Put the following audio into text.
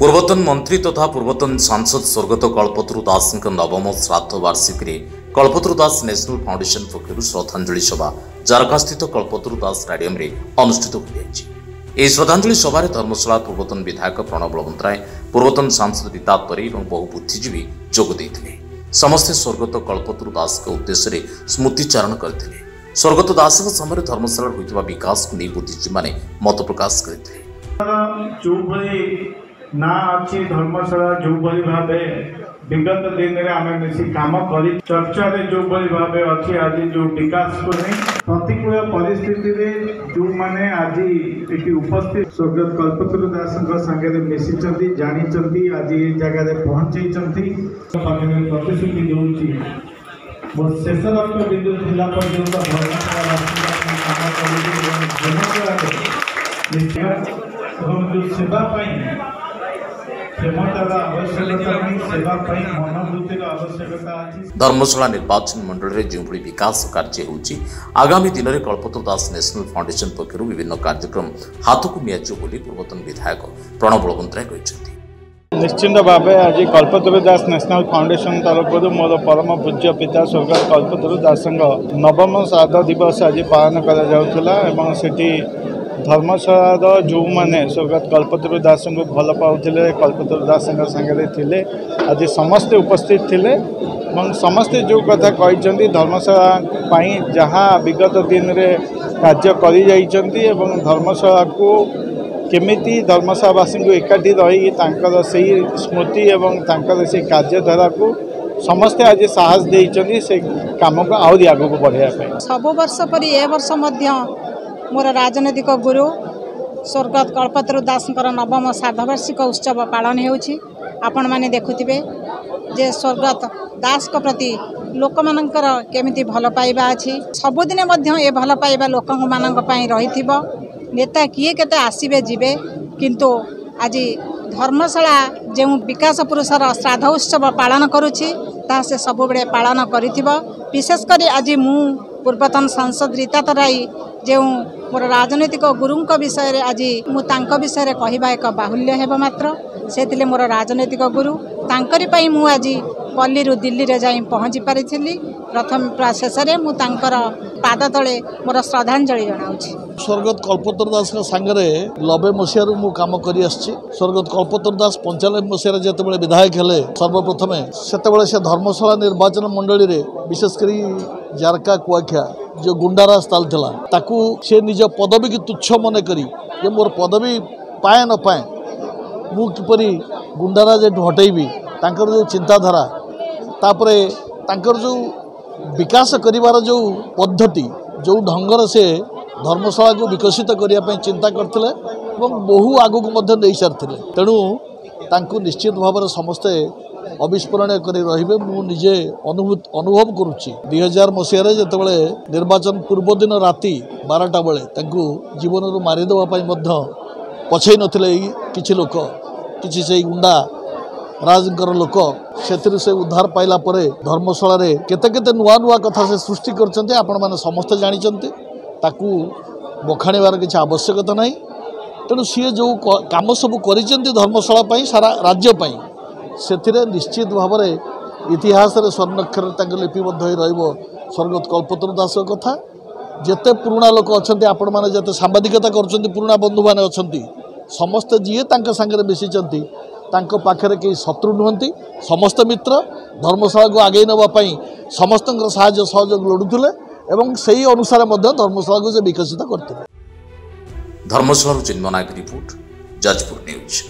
पूर्वतन मंत्री तथा पूर्वतन सांसद स्वर्गत कल्पतरु दास नवम श्राद्ध वार्षिक कल्पतरु दास नेशनल फाउंडेशन पक्षर श्रद्धांजलि सभा जारका स्थित कल्पतरु दास स्टाडियम अनुष्ठित हो श्रद्धांजलि सभा धर्मशाला पूर्वतन विधायक प्रणव बलवंतराय पूर्वतन सांसद रीता तरी और बहु बुद्धिजीवी जोगदे समस्ते स्वर्गत कल्पतरु दास उद्देश्य स्मृतिचारण करते स्वर्गत दास समय धर्मशाला होता विकास को नहीं बुद्धिजीवी मैंने मत प्रकाश करते ना अच्छी धर्मशाला जो भाव विगत दिन में आम मिसी कम कर चर्चा जो भाव अच्छी आज जो विकास को नहीं प्रतिकूल परिस्थिति जो मैंने आज ये उपस्थित स्वर्गत कल्पतरु दास सागे मिसी जानी आज ये जगह पहुंचे प्रतिश्रुति दूसरी मो शेष लक्ष्य बिंदु जिला पर्यंत जो सेवा धर्मशाला निर्वाचन मंडल में जो विकास कार्य होची आगामी दिन में कल्पतरु दास नेशनल फाउंडेशन पक्षर विभिन्न कार्यक्रम हाथ को नियाजिव बोली पूर्वतन विधायक प्रणव बलवंतराय कहते। निश्चिंत भाव आज कल्पतरु दास नेशनल फाउंडेशन तरफ मोर परम पूज्य पिता स्वर्गत कल्पतरु दास नवम श्राद्ध दिवस आज पालन कर धर्मशाला जो मैंने स्वर्गत कल्पतरु दास को भल पाते कल्पतरु दास सागर थे आज समस्ते उपस्थित थे समस्ते जो कथा कही धर्मशाला जहाँ विगत दिन में कार्य कर धर्मशाला को केमिति धर्मशालावासी को एकाठी रही से स्मृति और से कार्यधारा को समस्ते आज साहस देते से कम को आहरी आगे बढ़ाई सब वर्ष पर ए वर्ष मोर राजनैतिक गुरु स्वर्गत कल्पतरु दास नवम श्राद्धवार्षिक उत्सव पालन होपण मैंने देखुवे जे स्वर्गत दास प्रति लोक मानकर केमिति भल पाइबा अच्छी सबुदिने ए भल पाइबा लोक रही नेता किए केते आसबे जीवे किंतु आज धर्मशाला जो विकास पुरुषर श्राद्ध उत्सव पालन करुछि ता से सब बेले पालन करिथिबो विशेषकर आज मु पूर्वतन सांसद रीता तराई जो मोर राजनैतिक गुरु विषय आज मुझे विषय कहवा एक बाहुल्य है मात्र से मोर राजनैतिक गुरु तांकरी मु आज पल्ली दिल्ली रे जाई पहुँची पारी प्रथम शेष में मुझे पाद तले मोर श्रद्धांजलि जनाऊँगी। स्वर्गत कल्पतरु दास सांगे 90 मसीह मु काम कर स्वर्गत कल्पतरु दास 95 मसीह जो विधायक हेले सर्वप्रथम से धर्मशाला निर्वाचन मंडली रे विशेषकर जारका कुआखिया जो गुंडाराज ताल थिला ताकू से निज पदवी की तुच्छ मन करी जे मोर पदवी पाए न पाए मु किपरि गुंडाराज हटेबी तांकर जो चिंताधारा तापरे तांकर जो विकास करिवार जो पद्धति जो ढंगर से धर्मशाला को विकसित करने चिंता करते बहु आगू को नहीं सारी तेणु तांको निश्चित भाव में समस्ते अविस्मरणीय कर रे मुझे अनुभव करुच्ची 2000 मसीह जो निर्वाचन पूर्व दिन राति 12टा बेले जीवन रू मारिदेवाई पछई नथिले किछि लोक किछि से गुंडा राजंकर लोक से उद्धार पाइला परे धर्मशाला रे केते केते नुआ नुआ कथा से सृष्टि करछन्ते आपण माने समस्त जानिछन्ते ताकू बखाणीबार किछि आवश्यकता नहीं तेणु सी जो काम सब करिछन्ते धर्मशाला सारा राज्य से निश्चित भाव में इतिहास रे स्वर्णाक्षर लिपिबद्ध हो रहिबो स्वर्गत कल्पतरु दास कथा जेते पुराना लोक अच्छे आपण मैंने जिते सांबादिकता कर पुराना बंधु मैंने अच्छा समस्ते जी सांगे मिशिंट पाखे कई शत्रु नुहति समस्त मित्र धर्मशाला को आगे नापी समस्त साहाय्य सहयोग लड़ुले और से अनुसार धर्मशाला को विकसित करते। धर्मशाला चिन्मय नायक रिपोर्ट जाजपुर न्यूज।